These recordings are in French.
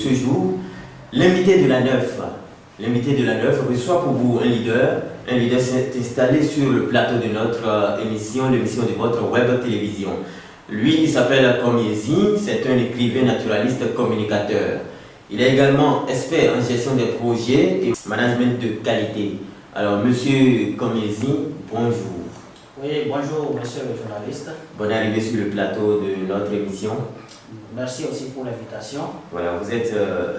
ce jour, l'invité de la Neuf. L'invité de la Neuf reçoit pour vous un leader s'est installé sur le plateau de notre émission, l'émission de votre web télévision. Lui, il s'appelle Komiezi, c'est un écrivain naturaliste communicateur. Il est également expert en gestion des projets et management de qualité. Alors, monsieur Komiezi, bonjour. Oui, bonjour, monsieur le journaliste. Bonne arrivée sur le plateau de notre émission. Merci aussi pour l'invitation. Voilà, vous êtes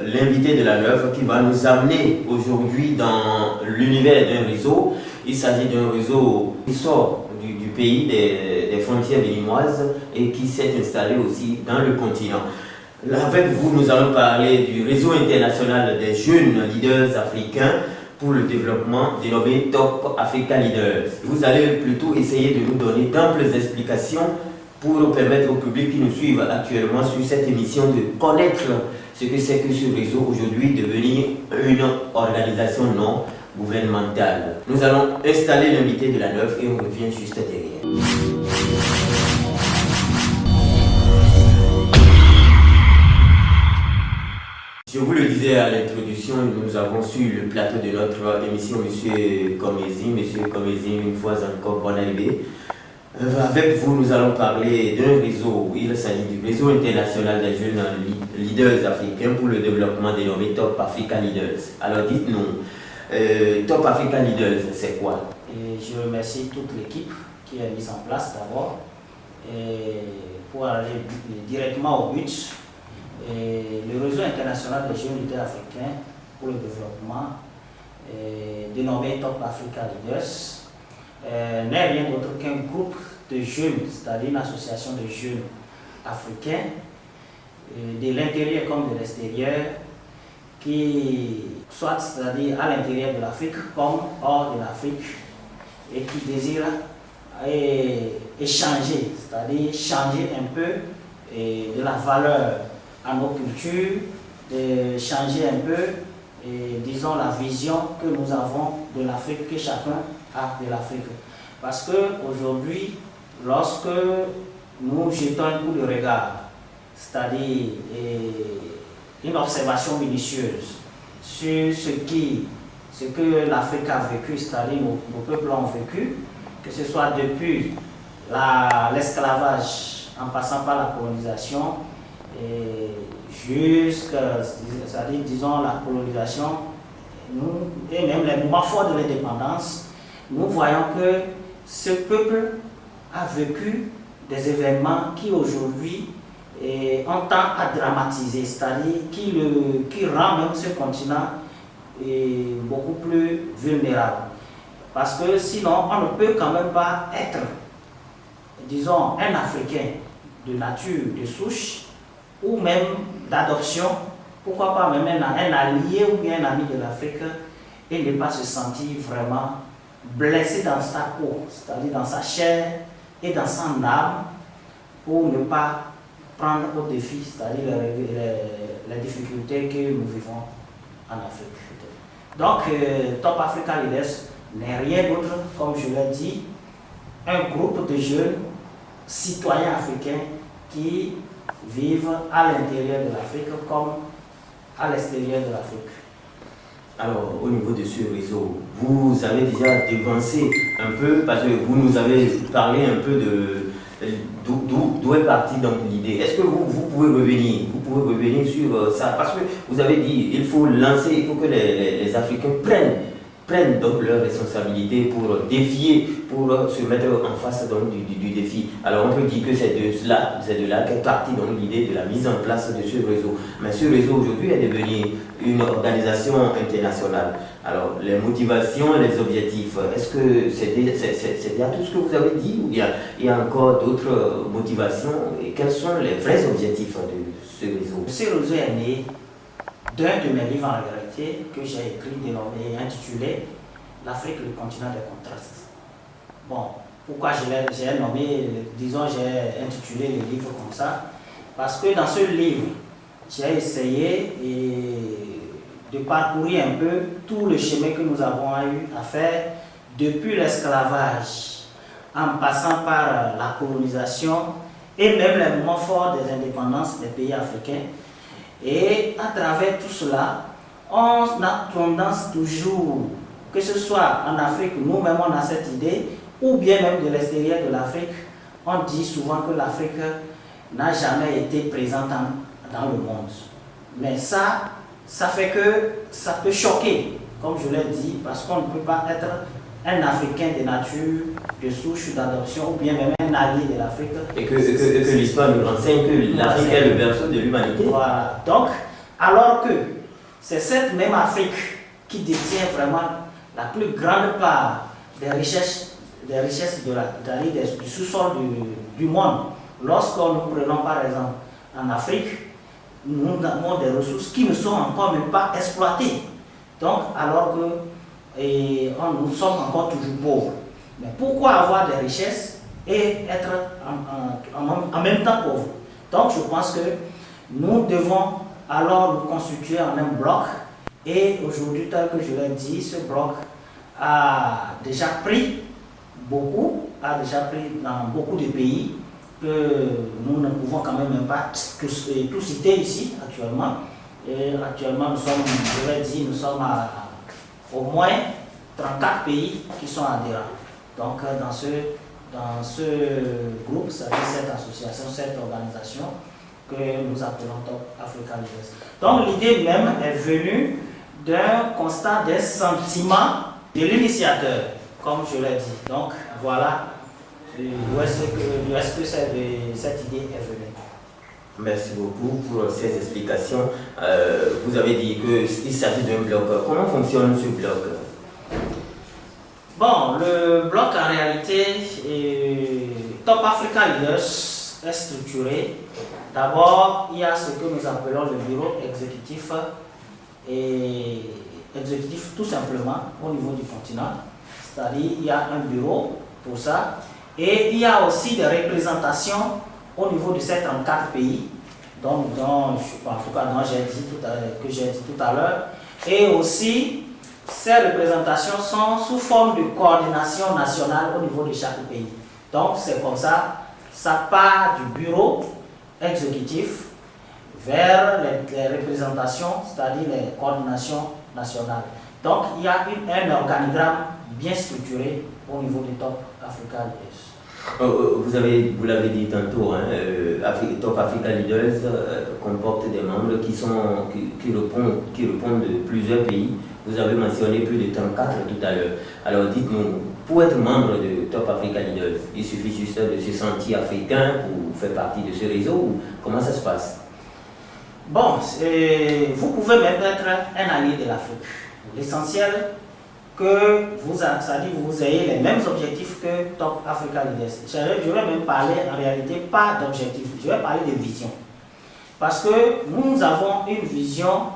l'invité de la Neuf qui va nous amener aujourd'hui dans l'univers d'un réseau. Il s'agit d'un réseau qui sort du pays des frontières béninoises et qui s'est installé aussi dans le continent. Là, avec vous, nous allons parler du réseau international des jeunes leaders africains pour le développement dénommé Top Africa Leaders. Vous allez plutôt essayer de nous donner d'amples explications pour permettre au public qui nous suivent actuellement sur cette émission de connaître ce que c'est que ce réseau aujourd'hui devenir une organisation non gouvernementale. Nous allons installer l'invité de la Neuf et on revient juste derrière. Je vous le disais à l'introduction, nous avons sur le plateau de notre émission M. Komiezi. M. Komiezi, une fois encore, bonne arrivée. Avec vous, nous allons parler d'un réseau. Il s'agit du réseau international des jeunes leaders africains pour le développement dénommé Top Africa Leaders. Alors dites-nous, Top Africa Leaders, c'est quoi? Et je remercie toute l'équipe qui a mis en place d'abord. Pour aller directement au but, le réseau international des jeunes leaders africains pour le développement, dénommé Top Africa Leaders, n'est rien d'autre qu'un groupe de jeunes, c'est-à-dire une association de jeunes africains, de l'intérieur comme de l'extérieur, qui soit c'est-à-dire à l'intérieur de l'Afrique comme hors de l'Afrique, et qui désirent échanger, c'est-à-dire changer un peu de la valeur à nos cultures, de changer un peu, disons, la vision que nous avons de l'Afrique, que chacun a de l'Afrique. Parce qu'aujourd'hui, lorsque nous jetons un coup de regard, c'est-à-dire une observation minutieuse sur ce que l'Afrique a vécu, c'est-à-dire nos peuples ont vécu, que ce soit depuis l'esclavage, en passant par la colonisation, jusqu'à, c'est-à-dire, disons, la colonisation, et même les moments forts de l'indépendance, nous voyons que ce peuple a vécu des événements qui aujourd'hui ont tend à dramatiser, c'est-à-dire qui rend même ce continent beaucoup plus vulnérable. Parce que sinon, on ne peut quand même pas être, disons, un Africain de nature, de souche, ou même d'adoption, pourquoi pas même un allié ou bien un ami de l'Afrique, et ne pas se sentir vraiment blessé dans sa peau, c'est-à-dire dans sa chair et dans son âme, pour ne pas prendre au défi, c'est-à-dire les difficultés que nous vivons en Afrique. Donc, Top Africa Leaders n'est rien d'autre, comme je l'ai dit, un groupe de jeunes citoyens africains qui vivent à l'intérieur de l'Afrique comme à l'extérieur de l'Afrique. Alors, au niveau de ce réseau, vous avez déjà devancé un peu, parce que vous nous avez parlé un peu d'où est partie donc l'idée. Est-ce que vous pouvez revenir sur ça? Parce que vous avez dit il faut que les Africains prennent donc leurs responsabilités pour défier, pour se mettre en face donc, du défi. Alors on peut dire que c'est de là qu'est partie donc l'idée de la mise en place de ce réseau. Mais ce réseau aujourd'hui est devenu une organisation internationale. Alors les motivations, les objectifs, est-ce que c'est bien tout ce que vous avez dit ou il y a encore d'autres motivations et quels sont les vrais objectifs de ce réseau? Ce réseau est né d'un de mes livres en réalité que j'ai écrit dénommé intitulé L'Afrique, le continent des contrastes. Bon, pourquoi j'ai nommé, disons, j'ai intitulé le livre comme ça? Parce que dans ce livre, j'ai essayé de parcourir un peu tout le chemin que nous avons eu à faire depuis l'esclavage, en passant par la colonisation et même les moments forts des indépendances des pays africains. Et à travers tout cela, on a tendance toujours, que ce soit en Afrique, nous-mêmes on a cette idée, ou bien même de l'extérieur de l'Afrique, on dit souvent que l'Afrique n'a jamais été présente dans le monde. Mais ça fait que ça peut choquer, comme je l'ai dit, parce qu'on ne peut pas être un Africain de nature, de souche, d'adoption, ou bien même un allié de l'Afrique. Et que l'histoire nous renseigne que l'Afrique est le berceau de l'humanité. Voilà. Donc, alors que c'est cette même Afrique qui détient vraiment la plus grande part des richesses du sous-sol du monde. Lorsque nous prenons par exemple en Afrique, nous avons des ressources qui ne sont encore même pas exploitées. Donc, alors que nous sommes encore toujours pauvres. Mais pourquoi avoir des richesses et être en même temps pauvres? Donc, je pense que nous devons alors nous constituer en un bloc. Et aujourd'hui, tel que je l'ai dit, ce bloc a déjà pris dans beaucoup de pays que nous ne pouvons quand même pas tout citer ici actuellement. Et actuellement, nous sommes, je l'ai dit, nous sommes à au moins 34 pays qui sont adhérents. Donc, dans ce groupe, c'est-à-dire cette association, cette organisation que nous appelons Top Africa Leaders. Donc, l'idée même est venue d'un constat, d'un sentiment de l'initiateur, comme je l'ai dit. Donc, voilà où est-ce que cette idée est venue. Merci beaucoup pour ces explications. Vous avez dit qu'il s'agit d'un bloc. Comment fonctionne ce bloc? Bon, le bloc en réalité, Top Africa Leaders est structuré. D'abord, il y a ce que nous appelons le bureau exécutif, et exécutif tout simplement au niveau du continent. C'est-à-dire, il y a un bureau pour ça. Et il y a aussi des représentations au niveau de ces 34 pays, dont j'ai dit tout à l'heure. Et aussi, ces représentations sont sous forme de coordination nationale au niveau de chaque pays. Donc, c'est comme ça, ça part du bureau exécutif vers les représentations, c'est-à-dire les coordinations nationales. Donc, il y a un organigramme bien structuré au niveau du Top Africa Leaders. Vous l'avez dit tantôt, hein, Top Africa Leaders comporte des membres qui répondent de plusieurs pays. Vous avez mentionné plus de 34 tout à l'heure. Alors dites-nous, pour être membre de Top Africa Leaders, il suffit juste de se sentir africain pour faire partie de ce réseau, ou comment ça se passe? Bon, vous pouvez même être un allié de l'Afrique. L'essentiel, que vous ayez les mêmes objectifs que Top Africa Leaders. Je vais même parler en réalité pas d'objectifs, je vais parler de vision. Parce que nous avons une vision,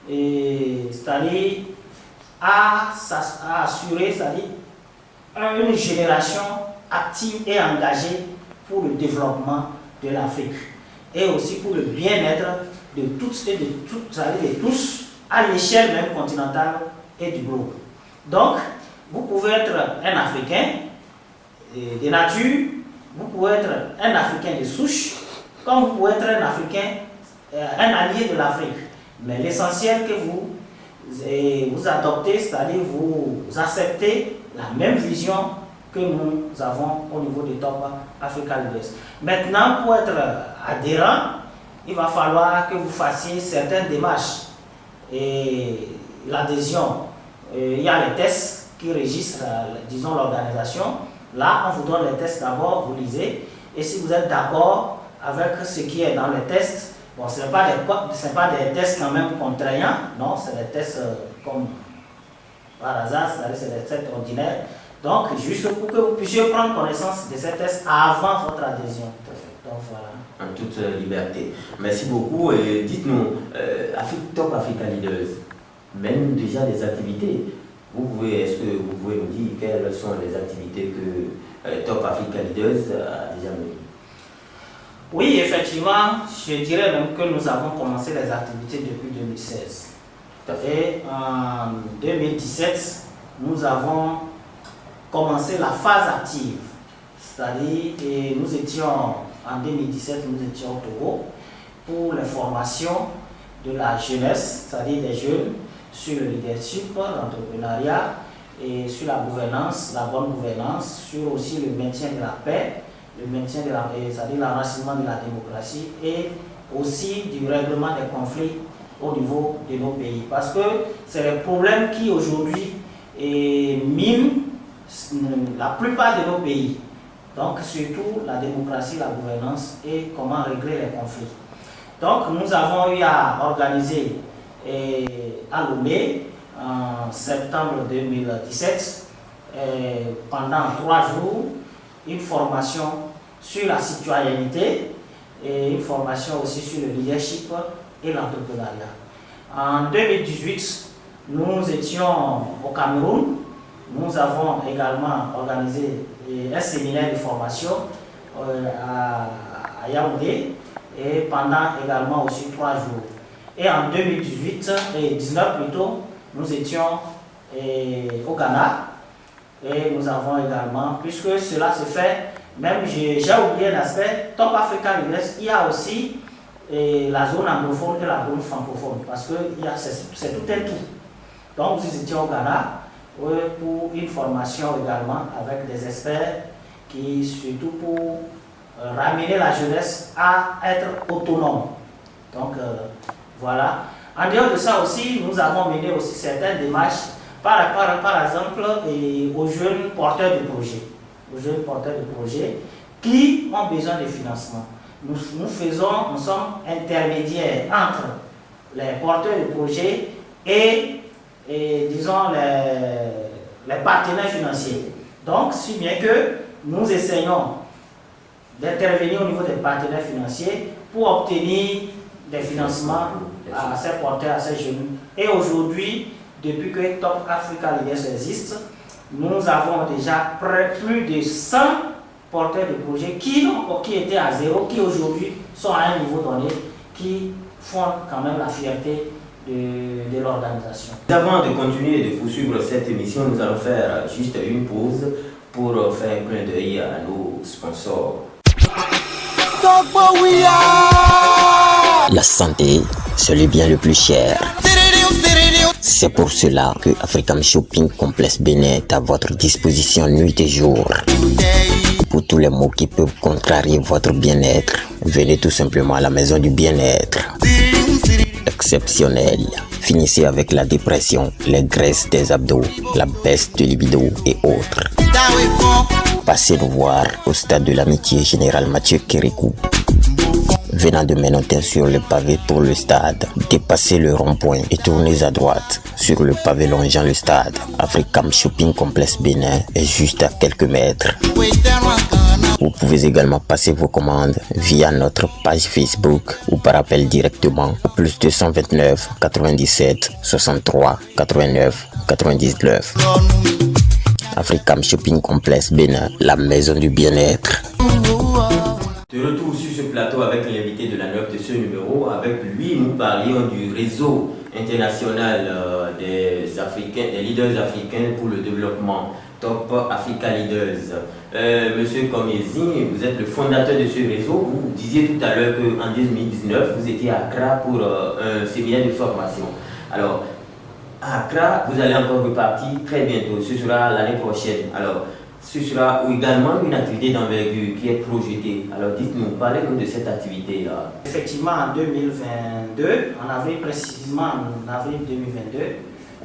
c'est-à-dire à assurer, c'est-à-dire une génération active et engagée pour le développement de l'Afrique et aussi pour le bien-être de tous et de tous à l'échelle même continentale et du globe. Donc, vous pouvez être un Africain de nature, vous pouvez être un Africain de souche, comme vous pouvez être un Africain, un allié de l'Afrique. Mais l'essentiel que vous adoptez, c'est-à-dire vous acceptez la même vision que nous avons au niveau des Top Africa Leaders. Maintenant, pour être adhérent, il va falloir que vous fassiez certaines démarches. Et l'adhésion, il y a les tests qui régissent, disons, l'organisation. Là, on vous donne les tests d'abord, vous lisez. Et si vous êtes d'accord avec ce qui est dans les tests, bon, ce n'est pas des tests quand même contraignants, non, c'est des tests comme par hasard, c'est des tests ordinaires. Donc, juste pour que vous puissiez prendre connaissance de ces tests avant votre adhésion. Donc, voilà. En toute liberté. Merci beaucoup. Et dites-nous, Top Africa Leaders mène déjà des activités. Est-ce que vous pouvez nous dire quelles sont les activités que Top Africa Leaders a déjà menées? Oui, effectivement, je dirais même que nous avons commencé les activités depuis 2016. Et en 2017, nous avons commencé la phase active. C'est-à-dire, nous étions, en 2017, nous étions au Togo pour les formations de la jeunesse, c'est-à-dire des jeunes, sur le leadership, l'entrepreneuriat et sur la gouvernance, la bonne gouvernance, sur aussi le maintien de la paix, le maintien de la paix, c'est-à-dire l'enracinement de la démocratie et aussi du règlement des conflits au niveau de nos pays. Parce que c'est les problèmes qui aujourd'hui minent la plupart de nos pays. Donc surtout la démocratie, la gouvernance et comment régler les conflits. Donc nous avons eu à organiser à Lomé en septembre 2017 pendant 3 jours une formation sur la citoyenneté et une formation aussi sur le leadership et l'entrepreneuriat. En 2018, nous étions au Cameroun. Nous avons également organisé un séminaire de formation à Yaoundé et pendant également aussi 3 jours. Et en 2019 plutôt, nous étions au Ghana et nous avons également, puisque cela se fait, même j'ai oublié l'aspect, Top Africa Leaders, il y a aussi la zone anglophone et la zone francophone, parce que c'est tout un tout. Donc nous étions au Ghana pour une formation également avec des experts qui, surtout pour ramener la jeunesse à être autonome. Donc voilà. En dehors de ça aussi, nous avons mené aussi certaines démarches, par exemple, aux jeunes porteurs de projets. Aux jeunes porteurs de projets qui ont besoin de financement. Nous sommes intermédiaires entre les porteurs de projets et disons, les partenaires financiers. Donc, si bien que nous essayons d'intervenir au niveau des partenaires financiers pour obtenir des financements à ces porteurs, à ces jeunes. Et aujourd'hui, depuis que Top Africa Leaders existe, nous avons déjà plus de 100 porteurs de projets qui étaient à zéro, qui aujourd'hui sont à un niveau donné, qui font quand même la fierté de l'organisation. Avant de continuer et de poursuivre cette émission, nous allons faire juste une pause pour faire un clin d'œil à nos sponsors. La santé, c'est le bien le plus cher. C'est pour cela que Africam Shopping Complexe Bénin est à votre disposition nuit et jour. Pour tous les maux qui peuvent contrarier votre bien-être, venez tout simplement à la maison du bien-être. Exceptionnel. Finissez avec la dépression, les graisses des abdos, la baisse de libido et autres. Passez nous voir au stade de l'amitié Général Mathieu Kérékou. Venant de Ménotin sur le pavé pour le stade, dépassez le rond-point et tournez à droite sur le pavé longeant le stade. Africam Shopping Complexe Bénin est juste à quelques mètres. Vous pouvez également passer vos commandes via notre page Facebook ou par appel directement au plus 229 97 63 89 99. Africam Shopping Complexe Bénin, la maison du bien-être. De retour sur ce plateau avec l'invité de la note de ce numéro. Avec lui, nous parlions du réseau international des leaders africains pour le développement, Top Africa Leaders. Monsieur Komiezi, vous êtes le fondateur de ce réseau. Vous disiez tout à l'heure qu'en 2019, vous étiez à Accra pour un séminaire de formation. Alors, à Accra, vous allez encore repartir très bientôt. Ce sera l'année prochaine. Alors, ce sera également une activité d'envergure qui est projetée. Alors dites-nous, parlez-nous de cette activité-là. Effectivement, en 2022, en avril précisément, en avril 2022,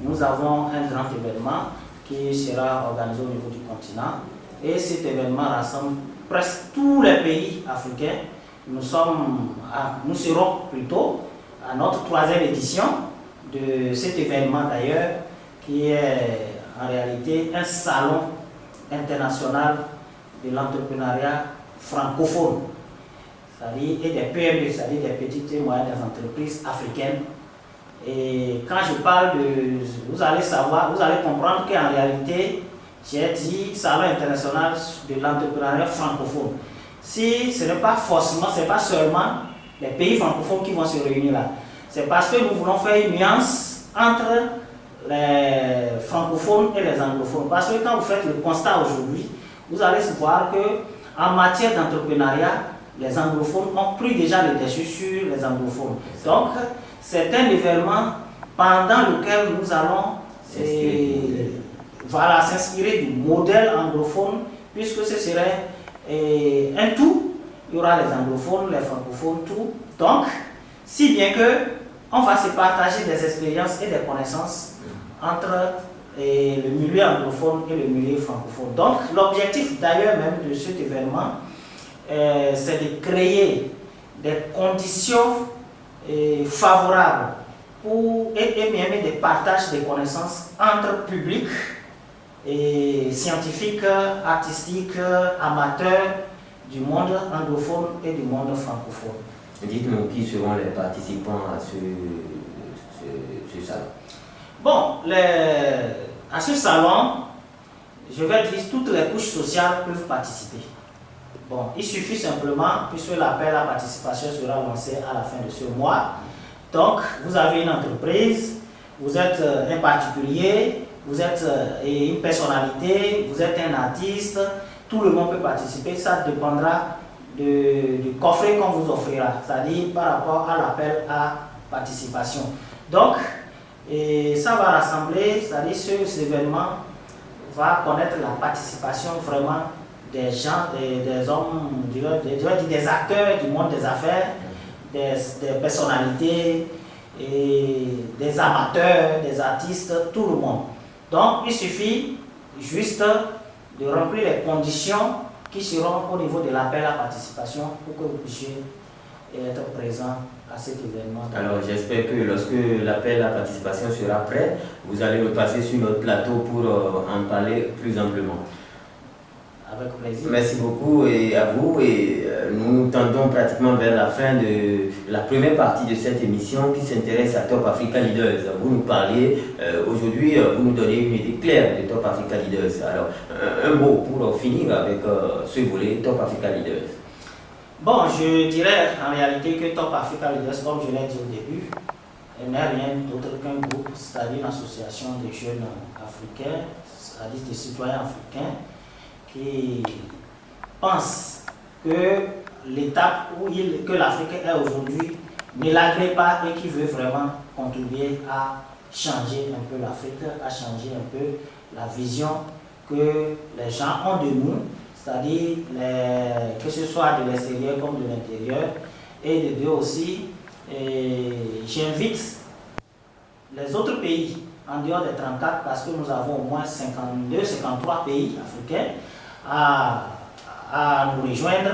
nous avons un grand événement qui sera organisé au niveau du continent. Et cet événement rassemble presque tous les pays africains. Nous serons plutôt à notre 3e édition de cet événement d'ailleurs, qui est en réalité un salon international de l'entrepreneuriat francophone, c'est-à-dire et des PME, c'est-à-dire des petites et moyennes entreprises africaines. Et quand je parle vous allez savoir, vous allez comprendre qu'en réalité, j'ai dit salon international de l'entrepreneuriat francophone. Si ce n'est pas forcément, ce n'est pas seulement les pays francophones qui vont se réunir là, c'est parce que nous voulons faire une nuance entre les francophones et les anglophones. Parce que quand vous faites le constat aujourd'hui, vous allez voir qu'en matière d'entrepreneuriat, les anglophones ont pris déjà le dessus sur les anglophones. Donc, c'est un événement pendant lequel nous allons s'inspirer du modèle anglophone, puisque ce serait un tout. Il y aura les anglophones, les francophones, tout. Donc, si bien que on va se partager des expériences et des connaissances entre le milieu anglophone et le milieu francophone. Donc, l'objectif d'ailleurs même de cet événement, c'est de créer des conditions favorables pour et même des partages de connaissances entre publics et scientifiques, artistiques, amateurs du monde anglophone et du monde francophone. Dites-nous qui seront les participants à ce salon. Bon, à ce salon, je vais dire toutes les couches sociales peuvent participer. Bon, il suffit simplement, puisque l'appel à participation sera lancé à la fin de ce mois. Donc, vous avez une entreprise, vous êtes un particulier, vous êtes une personnalité, vous êtes un artiste, tout le monde peut participer, ça dépendra du coffret qu'on vous offrira, c'est-à-dire par rapport à l'appel à participation. Donc, ça va rassembler, c'est-à-dire cet événement va connaître la participation vraiment des gens, des hommes, des acteurs du monde des affaires, des personnalités, et des amateurs, des artistes, tout le monde. Donc, il suffit juste de remplir les conditions qui seront au niveau de l'appel à participation pour que vous puissiez être présent à cet événement. Alors, j'espère que lorsque l'appel à participation sera prêt, vous allez repasser sur notre plateau pour en parler plus amplement. Avec plaisir. Merci beaucoup et à vous. Et nous tendons pratiquement vers la fin de la première partie de cette émission qui s'intéresse à Top Africa Leaders. Vous nous parliez aujourd'hui, vous nous donnez une idée claire de Top Africa Leaders. Alors, un mot pour finir avec ce volet Top Africa Leaders. Bon, je dirais en réalité que Top Africa Leaders, comme je l'ai dit au début, n'est rien d'autre qu'un groupe, c'est-à-dire une association de jeunes africains, c'est-à-dire des citoyens africains, qui pensent que l'étape que l'Afrique est aujourd'hui ne l'agrée pas et qui veut vraiment contribuer à changer un peu l'Afrique, à changer un peu la vision que les gens ont de nous, c'est-à-dire que ce soit de l'extérieur comme de l'intérieur, et de deux aussi, j'invite les autres pays en dehors des 34, parce que nous avons au moins 53 pays africains, à nous rejoindre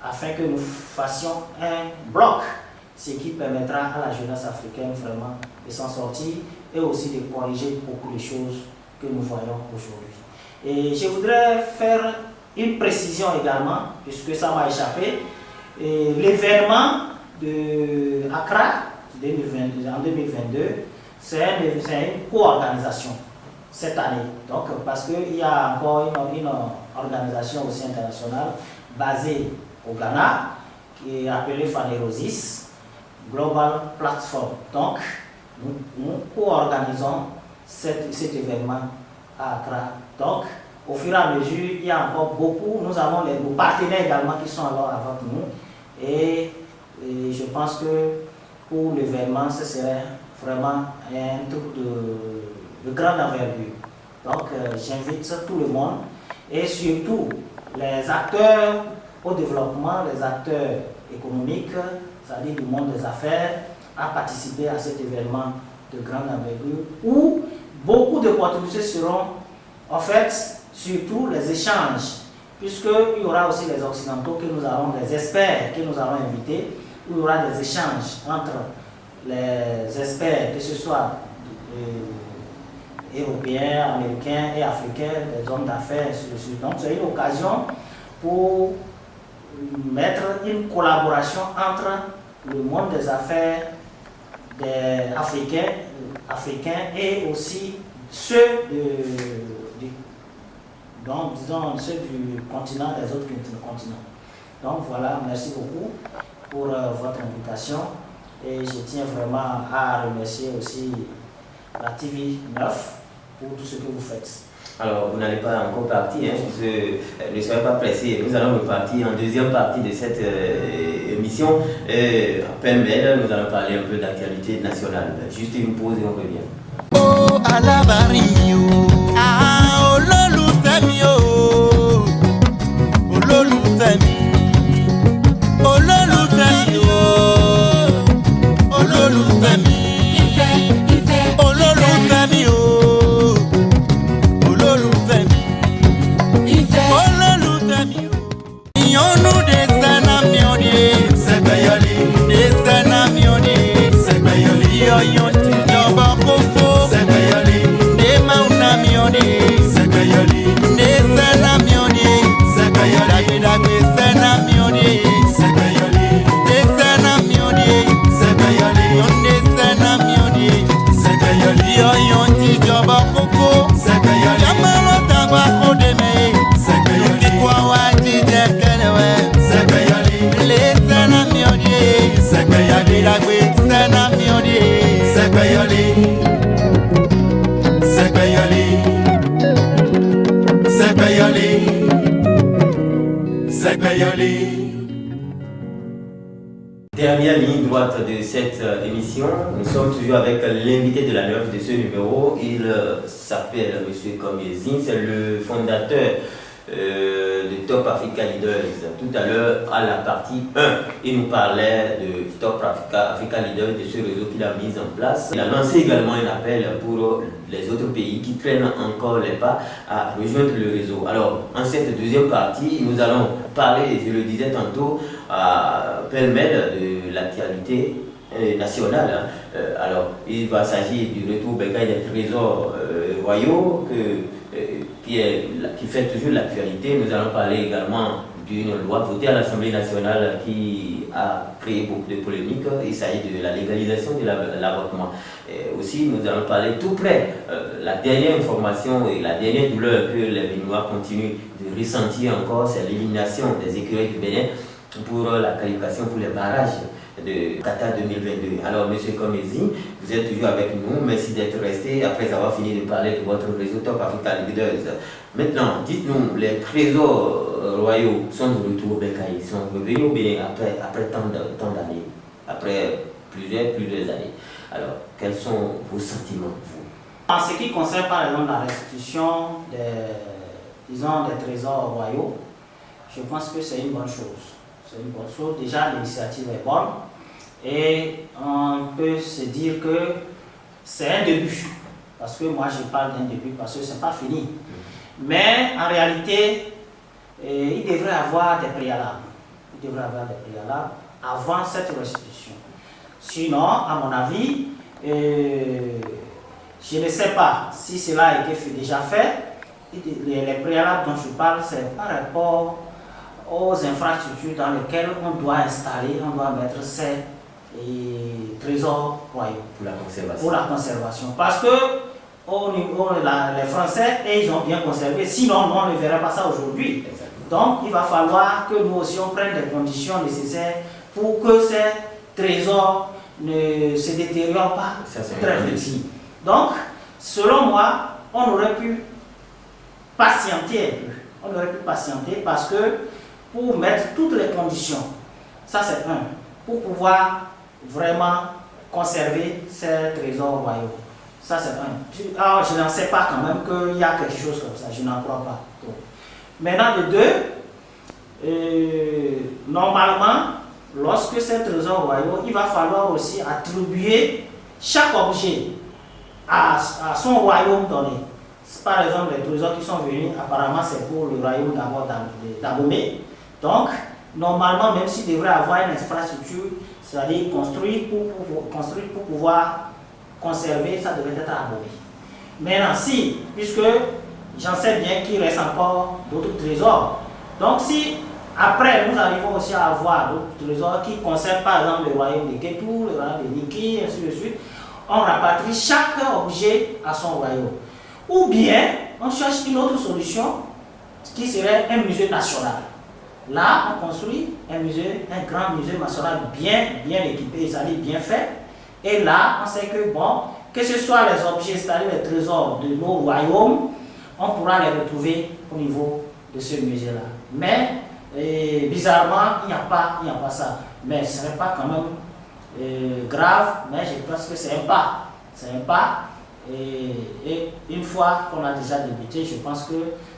afin que nous fassions un bloc, ce qui permettra à la jeunesse africaine vraiment de s'en sortir et aussi de corriger beaucoup de choses que nous voyons aujourd'hui. Et je voudrais faire une précision également, puisque ça m'a échappé. L'événement de Accra en 2022, c'est une co-organisation cette année. Donc, parce qu'il y a encore une organisation aussi internationale basée au Ghana qui est appelée Phanerosis Global Platform. Donc, nous co-organisons cet événement à Accra. Donc, au fur et à mesure, il y a encore beaucoup. Nous avons nos partenaires également qui sont alors avec nous. Et je pense que pour l'événement, ce serait vraiment un truc de grande envergure. Donc, j'invite tout le monde et surtout les acteurs au développement, les acteurs économiques, c'est-à-dire du monde des affaires, à participer à cet événement de grande envergure où beaucoup d'opportunités seront offertes, surtout les échanges, puisqu'il y aura aussi les Occidentaux que nous allons, les experts que nous allons inviter, où il y aura des échanges entre les experts, que ce soit européens, américains et africains, des hommes d'affaires, donc c'est une occasion pour mettre une collaboration entre le monde des affaires des africains et aussi ceux ceux du continent, des autres continents. Donc voilà, merci beaucoup pour votre invitation et je tiens vraiment à remercier aussi la TV9 pour tout ce que vous faites. Alors, vous n'allez pas encore partir, hein, ne soyez pas pressés. Nous allons repartir en deuxième partie de cette émission. Pêle-mêle, nous allons parler un peu d'actualité nationale. Juste une pause et on revient. Oh, à la barrio, ah, oh, lolu femio, oh, lolu femi, oh, lolu femio, oh, lolu femi, oh, lolu femio. Dernière ligne droite de cette émission, nous sommes toujours avec l'invité de la 9 de ce numéro. Il s'appelle M. Komiezine, c'est le fondateur de Top Africa Leaders. Tout à l'heure, à la partie 1, il nous parlait de Top Africa Leaders, de ce réseau qu'il a mis en place. Il a lancé également un appel pour les autres pays qui traînent encore les pas à rejoindre le réseau. Alors, en cette deuxième partie, nous allons parler, je le disais tantôt, à pêle-mêle de l'actualité nationale. Alors, il va s'agir du retour des trésors royaux qui fait toujours l'actualité. Nous allons parler également d'une loi votée à l'Assemblée nationale qui a créé beaucoup de polémiques. Il s'agit de la légalisation de l'avortement. Aussi, nous allons parler tout près, la dernière information et la dernière douleur que les Béninois continuent de ressentir encore, c'est l'élimination des écureuils du Bénin pour la qualification pour les barrages de Qatar 2022. Alors, M. Komiezine, vous êtes toujours avec nous. Merci d'être resté après avoir fini de parler de votre réseau Top Africa Leaders. Maintenant, dites-nous, les trésors royaux sont de retour au Bécaye, ils sont revenus au Bénin après tant d'années, après plusieurs années. Alors, quels sont vos sentiments, vous? En ce qui concerne par exemple la restitution des trésors royaux, je pense que c'est une bonne chose. C'est une bonne chose. Déjà, l'initiative est bonne et on peut se dire que c'est un début. Parce que moi, je parle d'un début parce que ce n'est pas fini. Mais en réalité, il devrait y avoir des préalables. Il devrait y avoir des préalables avant cette restitution. Sinon, à mon avis, je ne sais pas si cela a été déjà fait. Les préalables dont je parle, c'est par rapport aux infrastructures dans lesquelles on doit installer, on doit mettre ces trésors royaux. Pour la conservation. Parce que les Français, ils ont bien conservé, sinon on ne verrait pas ça aujourd'hui. Donc il va falloir que nous aussi on prenne les conditions nécessaires pour que ces trésors ne se détériorent pas très vite. Donc, selon moi, on aurait pu patienter un peu. On aurait pu patienter parce que pour mettre toutes les conditions, ça c'est un, pour pouvoir vraiment conserver ces trésors royaux. Ça c'est un. Alors, je n'en sais pas quand même qu'il y a quelque chose comme ça, je n'en crois pas. Donc, maintenant, de deux, normalement, lorsque ces trésors royaux, il va falloir aussi attribuer chaque objet à son royaume donné. Par exemple, les trésors qui sont venus, apparemment c'est pour le royaume d'Abomey. Donc, normalement, même s'il devrait avoir une infrastructure, c'est-à-dire construire pour pouvoir conserver, ça devrait être à Abomey. Maintenant, puisque j'en sais bien qu'il reste encore d'autres trésors, donc si après nous arrivons aussi à avoir d'autres trésors qui concernent par exemple le royaume de Ketou, le royaume de Niki, et ainsi de suite, on rapatrie chaque objet à son royaume. Ou bien, on cherche une autre solution qui serait un musée national. Là, on construit un grand musée national bien équipé, c'est-à-dire bien fait. Et là, on sait que, bon, que ce soit les objets, c'est-à-dire les trésors de nos royaumes, on pourra les retrouver au niveau de ce musée-là. Mais bizarrement, il n'y a pas ça. Mais ce n'est pas quand même grave, mais je pense que c'est un pas. C'est un pas. Et une fois qu'on a déjà débuté, je pense que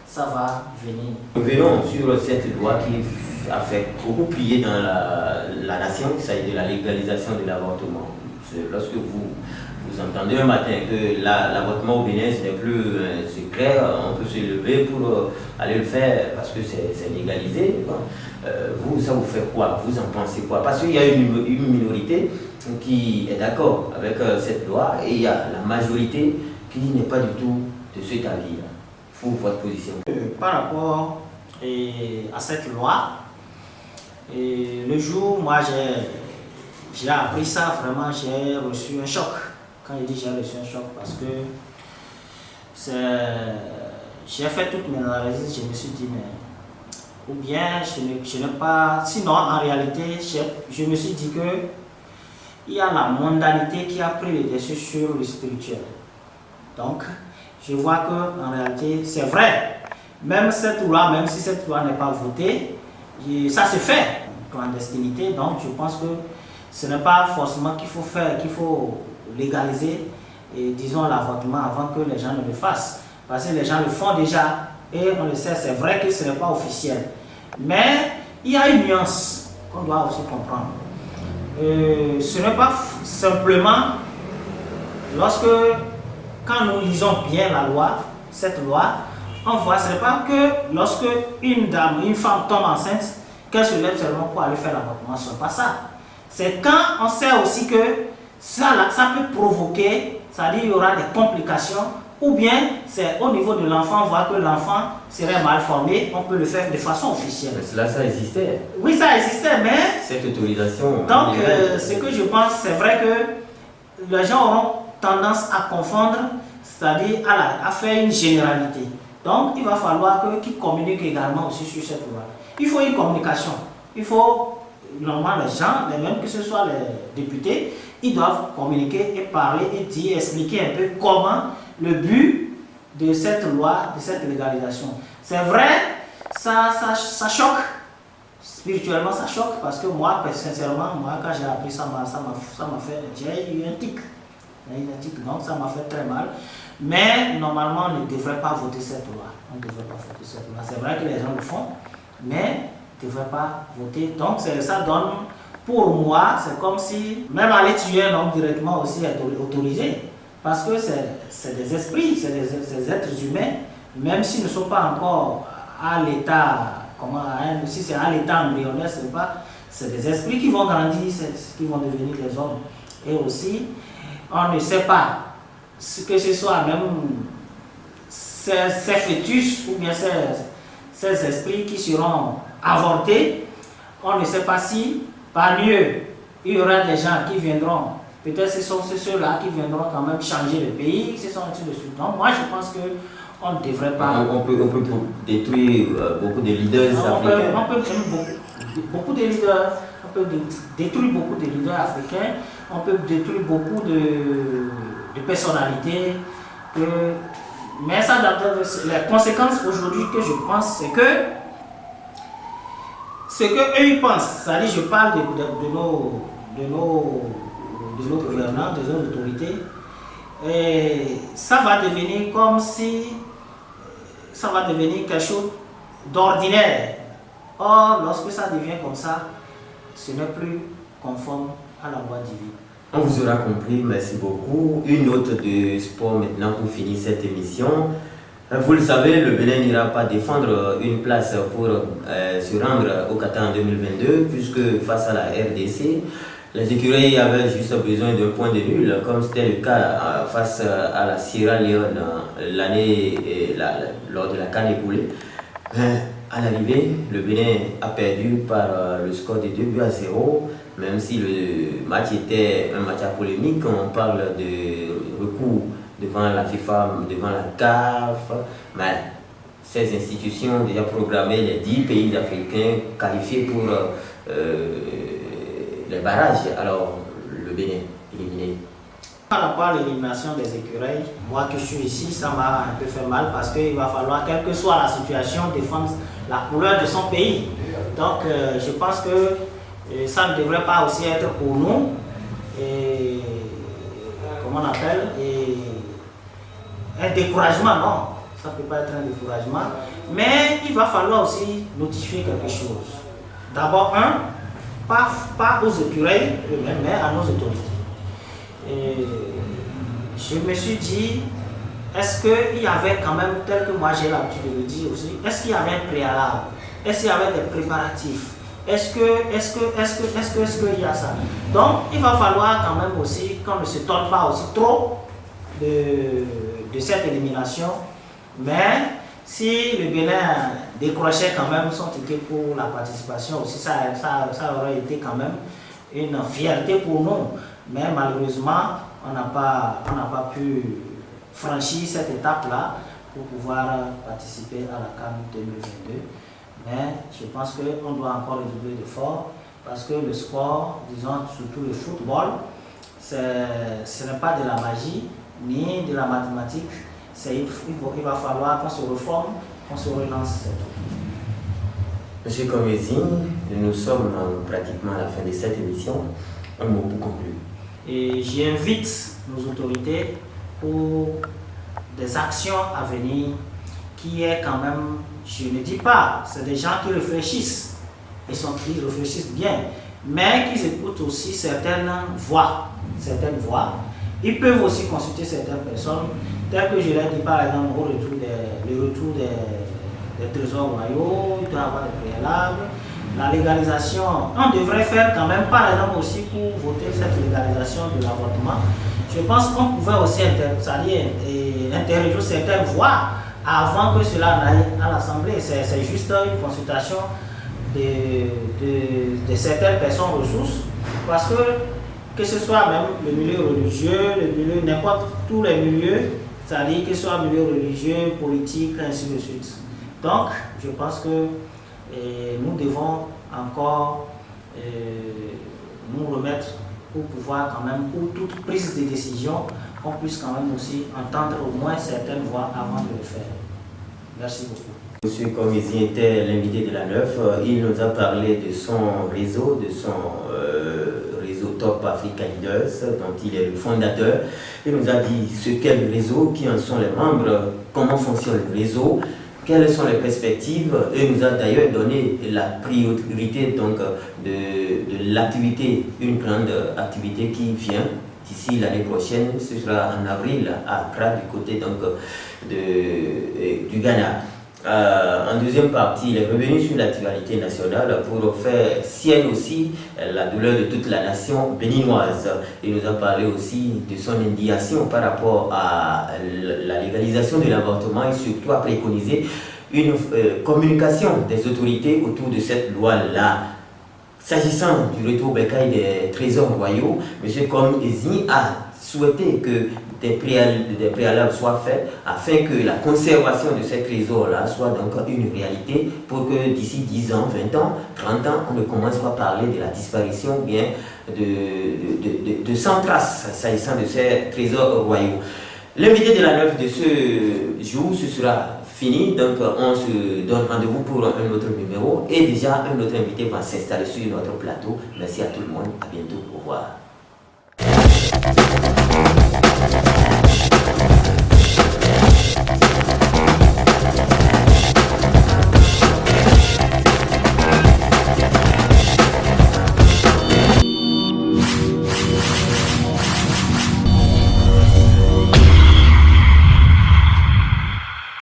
ça va venir. Revenons sur cette loi qui a fait beaucoup plier dans la nation, il s'agit de la légalisation de l'avortement. Lorsque vous entendez un matin que l'avortement au Bénin ce n'est plus secret, on peut se lever pour aller le faire parce que c'est légalisé. Ça vous fait quoi? Vous en pensez quoi? Parce qu'il y a une minorité qui est d'accord avec cette loi et il y a la majorité qui n'est pas du tout de cet avis-là. Votre position. Par rapport à cette loi, le jour où moi j'ai appris ça, vraiment j'ai reçu un choc. Quand je dis j'ai reçu un choc, parce que j'ai fait toutes mes analyses, je me suis dit, mais ou bien je n'ai pas. Sinon, en réalité, je me suis dit que il y a la mondanité qui a pris le dessus sur le spirituel. Donc, je vois qu'en réalité, c'est vrai. Même cette loi, même si cette loi n'est pas votée, ça se fait en clandestinité. Donc, je pense que ce n'est pas forcément qu'il faut légaliser, disons, l'avortement avant que les gens ne le fassent. Parce que les gens le font déjà et on le sait, c'est vrai que ce n'est pas officiel. Mais il y a une nuance qu'on doit aussi comprendre. Ce n'est pas simplement quand nous lisons bien la loi, cette loi, on voit, ce n'est pas que lorsque une femme tombe enceinte, qu'elle se lève seulement pour aller faire l'avortement. Ce n'est pas ça. C'est quand on sait aussi que ça peut provoquer, c'est-à-dire qu'il y aura des complications, ou bien c'est au niveau de l'enfant, on voit que l'enfant serait mal formé, on peut le faire de façon officielle. Mais cela, ça existait. Oui, ça existait, mais... Cette autorisation... Donc, ce que je pense, c'est vrai que les gens auront tendance à confondre, c'est-à-dire à faire une généralité. Donc, il va falloir qu'ils communiquent également aussi sur cette loi. Il faut une communication. Il faut, normalement, les gens, même que ce soit les députés, ils doivent communiquer et parler et dire, expliquer un peu comment le but de cette loi, de cette légalisation. C'est vrai, ça choque. Spirituellement, ça choque parce que moi, sincèrement, quand j'ai appris ça m'a fait, j'ai eu un tic. Donc ça m'a fait très mal. Mais normalement, on ne devrait pas voter cette loi. On ne devrait pas voter cette loi. C'est vrai que les gens le font, mais on ne devrait pas voter. Donc ça donne, pour moi, c'est comme si même aller tuer un homme directement aussi est autorisé. Parce que c'est des esprits, c'est des êtres humains, même s'ils ne sont pas encore à l'état, si c'est à l'état embryonnaire, c'est des esprits qui vont grandir, qui vont devenir des hommes. Et aussi, on ne sait pas que ce soit même ces fœtus ou bien ces esprits qui seront avortés. On ne sait pas si parmi eux, il y aura des gens qui viendront. Peut-être ce sont ceux-là qui viendront quand même changer le pays, ce sont ainsi de suite. Donc moi je pense qu'on ne devrait pas... On peut détruire beaucoup de leaders africains. On peut beaucoup de leaders, on peut détruire beaucoup de leaders africains, on peut détruire beaucoup de personnalités. Mais ça, les conséquences aujourd'hui que je pense, c'est que ce qu'eux ils pensent, c'est-à-dire je parle de nos gouvernants, de nos autorités, et ça va devenir comme si ça va devenir quelque chose d'ordinaire. Or, lorsque ça devient comme ça, ce n'est plus conforme à la loi divine. On vous aura compris, merci beaucoup. Une note de sport maintenant pour finir cette émission. Vous le savez, le Bénin n'ira pas défendre une place pour se rendre au Qatar en 2022, puisque face à la RDC, les écuries avaient juste besoin d'un point de nul, comme c'était le cas face à la Sierra Leone lors de la CAN écoulée. À l'arrivée, le Bénin a perdu par le score de 2-0, même si le match était un match à polémique. On parle de recours devant la FIFA, devant la CAF, mais ces institutions ont déjà programmé les 10 pays africains qualifiés pour les barrages. Alors, le Bénin éliminé. Par rapport à l'élimination des écureuils, moi que je suis ici, ça m'a un peu fait mal parce qu'il va falloir, quelle que soit la situation, défendre la couleur de son pays. Donc je pense que ça ne devrait pas aussi être pour nous, comment on appelle, un découragement, non. Ça ne peut pas être un découragement. Mais il va falloir aussi notifier quelque chose. D'abord, pas aux écureuils eux-mêmes, mais à nos autorités. Et je me suis dit, est-ce qu'il y avait quand même, tel que moi j'ai l'habitude de le dire aussi, est-ce qu'il y avait un préalable? Est-ce qu'il y avait des préparatifs? Est-ce qu'il y a ça? Donc, il va falloir quand même aussi qu'on ne se tente pas aussi trop de cette élimination. Mais si le Bénin décrochait quand même son ticket pour la participation aussi, ça aurait été quand même une fierté pour nous. Mais malheureusement, on n'a pas pu franchir cette étape-là pour pouvoir participer à la CAN 2022. Mais je pense qu'on doit encore redoubler d'efforts parce que le sport, disons surtout le football, ce n'est pas de la magie ni de la mathématique. Il va falloir qu'on se reforme, qu'on se relance. Monsieur Comézy, nous sommes pratiquement à la fin de cette émission. Un mot pour conclure. Et j'invite nos autorités pour des actions à venir qui est quand même, je ne dis pas, c'est des gens qui réfléchissent, ils réfléchissent bien, mais qui écoutent aussi certaines voix. Ils peuvent aussi consulter certaines personnes, telles que je l'ai dit par exemple le retour des trésors royaux, il doit y avoir des préalables. La légalisation, on devrait faire quand même, par exemple aussi pour voter cette légalisation de l'avortement. Je pense qu'on pouvait aussi interroger certaines voix avant que cela n'aille à l'Assemblée. C'est juste une consultation de certaines personnes ressources. Parce que ce soit même le milieu religieux, n'importe tous les milieux, c'est-à-dire que ce soit le milieu religieux, politique, ainsi de suite. Donc, je pense que nous devons encore nous remettre pour pouvoir quand même, pour toute prise de décision, qu'on puisse quand même aussi entendre au moins certaines voix avant de le faire. Merci beaucoup. Monsieur Comézy était l'invité de la Neuf. Il nous a parlé de son réseau, réseau Top Africa Leaders, dont il est le fondateur. Il nous a dit ce qu'est le réseau, qui en sont les membres, comment fonctionne le réseau, quelles sont les perspectives, et nous a d'ailleurs donné la priorité donc, de l'activité, une grande activité qui vient d'ici l'année prochaine, ce sera en avril à Accra du côté donc, du Ghana. En deuxième partie, il est revenu sur l'actualité nationale pour faire sienne aussi la douleur de toute la nation béninoise. Il nous a parlé aussi de son indignation par rapport à la légalisation de l'avortement et surtout a préconisé une communication des autorités autour de cette loi-là. S'agissant du retour bécaille des trésors royaux, M. Comézy a souhaité que des préalables soient faits afin que la conservation de ces trésors-là soit donc une réalité pour que d'ici 10 ans, 20 ans, 30 ans, on ne commence pas à parler de la disparition bien de sans trace s'agissant de ces trésors royaux. L'invité de la Neuf de ce jour, ce sera fini, donc on se donne rendez-vous pour un autre numéro et déjà un autre invité va s'installer sur notre plateau. Merci à tout le monde, à bientôt, au revoir.